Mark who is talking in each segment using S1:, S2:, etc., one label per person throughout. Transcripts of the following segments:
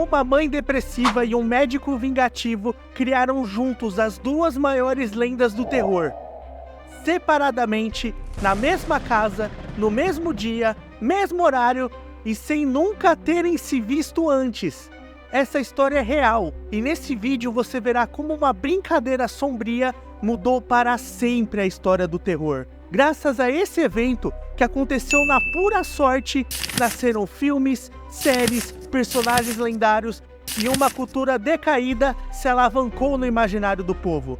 S1: Uma mãe depressiva e um médico vingativo criaram juntos as duas maiores lendas do terror. Separadamente, na mesma casa, no mesmo dia, mesmo horário e sem nunca terem se visto antes. Essa história é real e nesse vídeo você verá como uma brincadeira sombria mudou para sempre a história do terror. Graças a esse evento, que aconteceu na pura sorte, nasceram filmes, séries, personagens lendários e uma cultura decaída se alavancou no imaginário do povo.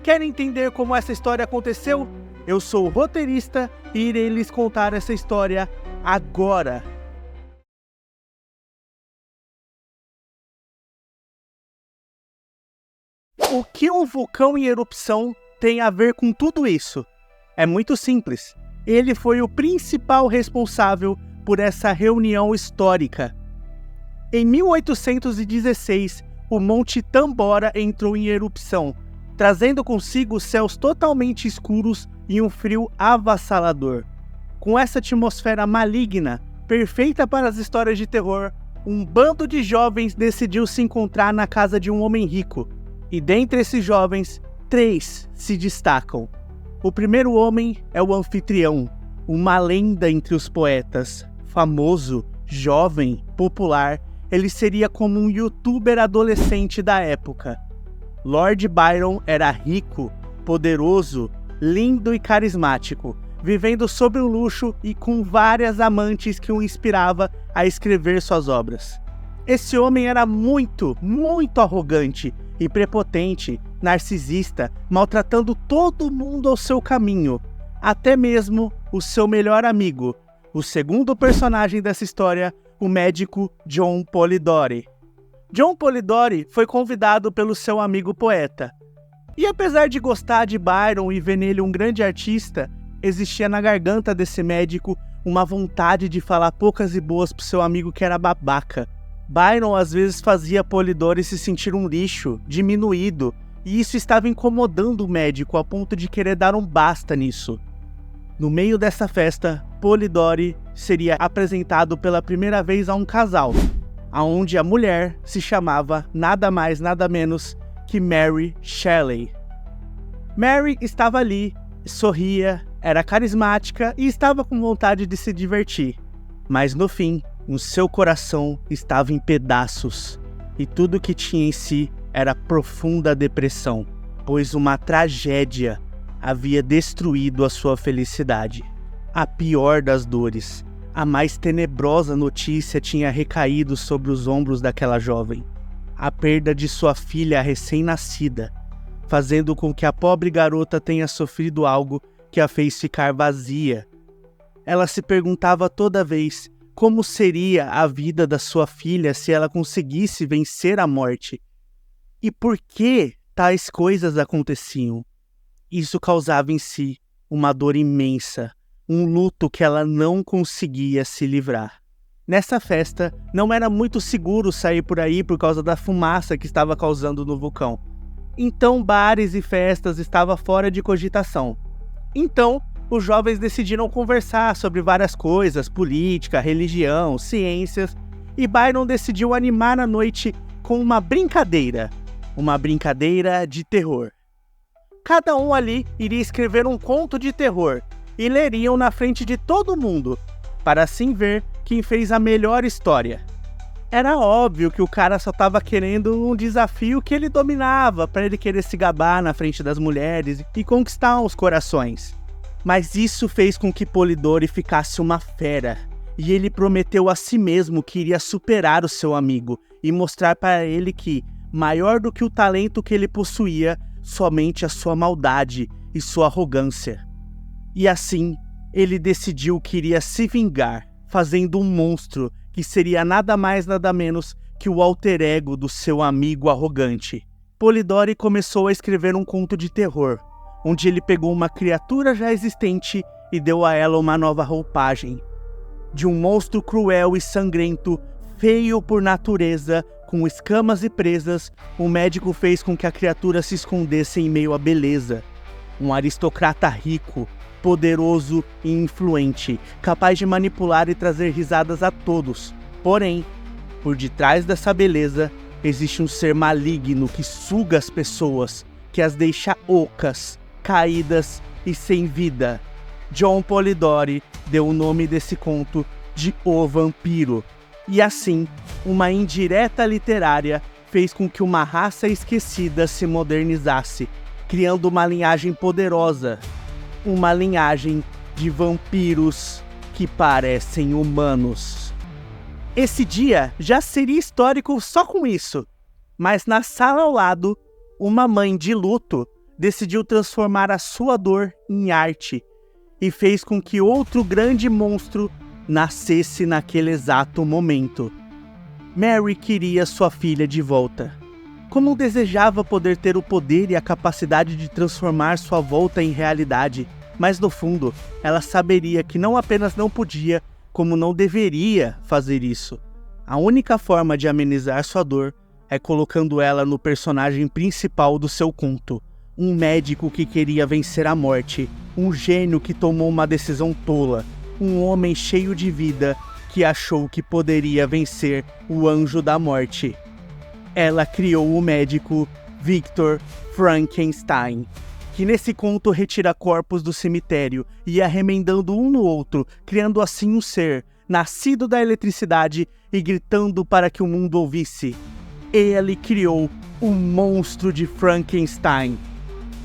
S1: Quer entender como essa história aconteceu? Eu sou o roteirista e irei lhes contar essa história agora. O que um vulcão em erupção tem a ver com tudo isso? É muito simples. Ele foi o principal responsável por essa reunião histórica. Em 1816, o Monte Tambora entrou em erupção, trazendo consigo céus totalmente escuros e um frio avassalador. Com essa atmosfera maligna, perfeita para as histórias de terror, um bando de jovens decidiu se encontrar na casa de um homem rico. E dentre esses jovens, 3 se destacam. O primeiro homem é o anfitrião, uma lenda entre os poetas. Famoso, jovem, popular, ele seria como um youtuber adolescente da época. Lord Byron era rico, poderoso, lindo e carismático, vivendo sob o luxo e com várias amantes que o inspirava a escrever suas obras. Esse homem era muito arrogante e prepotente, narcisista, maltratando todo mundo ao seu caminho, até mesmo o seu melhor amigo, o segundo personagem dessa história, o médico John Polidori. John Polidori foi convidado pelo seu amigo poeta. E apesar de gostar de Byron e ver nele um grande artista, existia na garganta desse médico uma vontade de falar poucas e boas pro seu amigo que era babaca. Byron às vezes fazia Polidori se sentir um lixo, diminuído, e isso estava incomodando o médico a ponto de querer dar um basta nisso. No meio dessa festa, Polidori seria apresentado pela primeira vez a um casal, aonde a mulher se chamava nada mais nada menos que Mary Shelley. Mary estava ali, sorria, era carismática e estava com vontade de se divertir, mas no fim, o seu coração estava em pedaços, e tudo que tinha em si era profunda depressão, pois uma tragédia havia destruído a sua felicidade. A pior das dores, a mais tenebrosa notícia tinha recaído sobre os ombros daquela jovem. A perda de sua filha recém-nascida, fazendo com que a pobre garota tenha sofrido algo que a fez ficar vazia. Ela se perguntava toda vez como seria a vida da sua filha se ela conseguisse vencer a morte. E por que tais coisas aconteciam? Isso causava em si uma dor imensa, um luto que ela não conseguia se livrar. Nessa festa, não era muito seguro sair por aí por causa da fumaça que estava causando no vulcão. Então bares e festas estavam fora de cogitação. Então, os jovens decidiram conversar sobre várias coisas, política, religião, ciências, e Byron decidiu animar a noite com uma brincadeira de terror. Cada um ali iria escrever um conto de terror e leriam na frente de todo mundo, para assim ver quem fez a melhor história. Era óbvio que o cara só estava querendo um desafio que ele dominava, para ele querer se gabar na frente das mulheres e conquistar os corações. Mas isso fez com que Polidori ficasse uma fera, e ele prometeu a si mesmo que iria superar o seu amigo e mostrar para ele que, maior do que o talento que ele possuía, somente a sua maldade e sua arrogância. E assim, ele decidiu que iria se vingar, fazendo um monstro que seria nada mais nada menos que o alter ego do seu amigo arrogante. Polidori começou a escrever um conto de terror, onde ele pegou uma criatura já existente e deu a ela uma nova roupagem. De um monstro cruel e sangrento, feio por natureza, com escamas e presas, o médico fez com que a criatura se escondesse em meio à beleza. Um aristocrata rico, poderoso e influente, capaz de manipular e trazer risadas a todos. Porém, Por detrás dessa beleza, existe um ser maligno que suga as pessoas, que as deixa ocas, caídas e sem vida. John Polidori deu o nome desse conto de O Vampiro. E assim, uma indireta literária fez com que uma raça esquecida se modernizasse, criando uma linhagem poderosa, uma linhagem de vampiros que parecem humanos. Esse dia já seria histórico só com isso, mas na sala ao lado, uma mãe de luto decidiu transformar a sua dor em arte e fez com que outro grande monstro nascesse naquele exato momento. Mary queria sua filha de volta. Como desejava poder ter o poder e a capacidade de transformar sua volta em realidade, mas no fundo, ela saberia que não apenas não podia, como não deveria fazer isso. A única forma de amenizar sua dor é colocando ela no personagem principal do seu conto. Um médico que queria vencer a morte, um gênio que tomou uma decisão tola, um homem cheio de vida que achou que poderia vencer o anjo da morte. Ela criou o médico Victor Frankenstein, que nesse conto retira corpos do cemitério e ia remendando um no outro, criando assim um ser, nascido da eletricidade e gritando para que o mundo ouvisse. Ele criou o monstro de Frankenstein.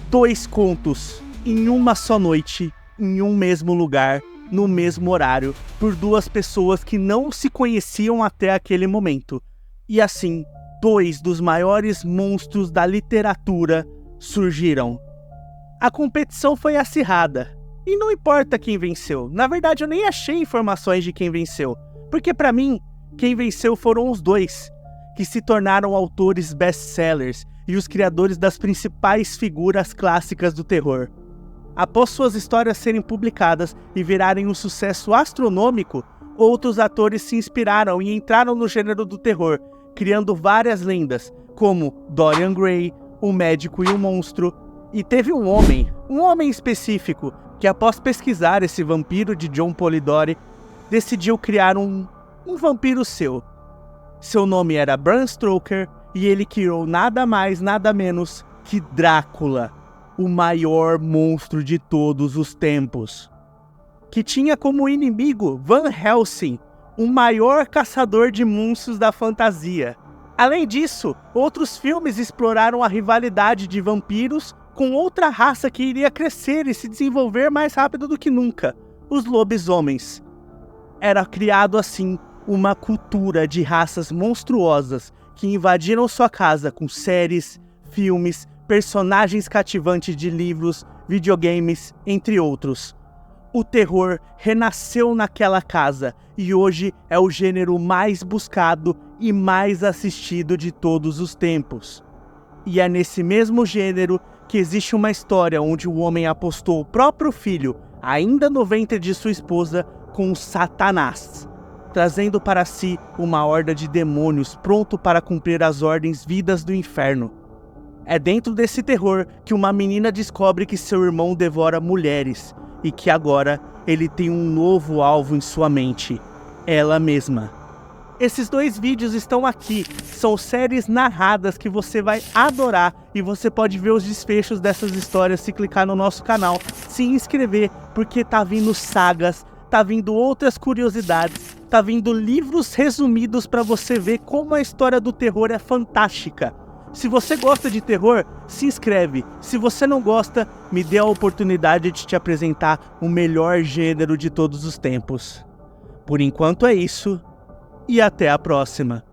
S1: 2 contos, em uma só noite, em um mesmo lugar, no mesmo horário, por 2 pessoas que não se conheciam até aquele momento. E assim, 2 dos maiores monstros da literatura surgiram. A competição foi acirrada, e não importa quem venceu. Na verdade, eu nem achei informações de quem venceu, porque para mim, quem venceu foram os 2, que se tornaram autores best-sellers e os criadores das principais figuras clássicas do terror. Após suas histórias serem publicadas e virarem um sucesso astronômico, outros atores se inspiraram e entraram no gênero do terror, criando várias lendas, como Dorian Gray, o médico e o monstro. E teve um homem específico, que após pesquisar esse vampiro de John Polidori, decidiu criar um vampiro seu. Seu nome era Bram Stoker e ele criou nada mais, nada menos que Drácula, o maior monstro de todos os tempos, que tinha como inimigo Van Helsing, o maior caçador de monstros da fantasia. Além disso, outros filmes exploraram a rivalidade de vampiros com outra raça que iria crescer e se desenvolver mais rápido do que nunca, os lobisomens. Era criado assim uma cultura de raças monstruosas que invadiram sua casa com séries, filmes, personagens cativantes de livros, videogames, entre outros. O terror renasceu naquela casa e hoje é o gênero mais buscado e mais assistido de todos os tempos. E é nesse mesmo gênero que existe uma história onde o homem apostou o próprio filho, ainda no ventre de sua esposa, com Satanás, trazendo para si uma horda de demônios pronto para cumprir as ordens vidas do inferno. É dentro desse terror que uma menina descobre que seu irmão devora mulheres e que agora ele tem um novo alvo em sua mente, ela mesma. Esses 2 vídeos estão aqui, são séries narradas que você vai adorar e você pode ver os desfechos dessas histórias se clicar no nosso canal, se inscrever, porque tá vindo sagas, tá vindo outras curiosidades, tá vindo livros resumidos para você ver como a história do terror é fantástica. Se você gosta de terror, se inscreve. Se você não gosta, me dê a oportunidade de te apresentar o melhor gênero de todos os tempos. Por enquanto é isso, e até a próxima.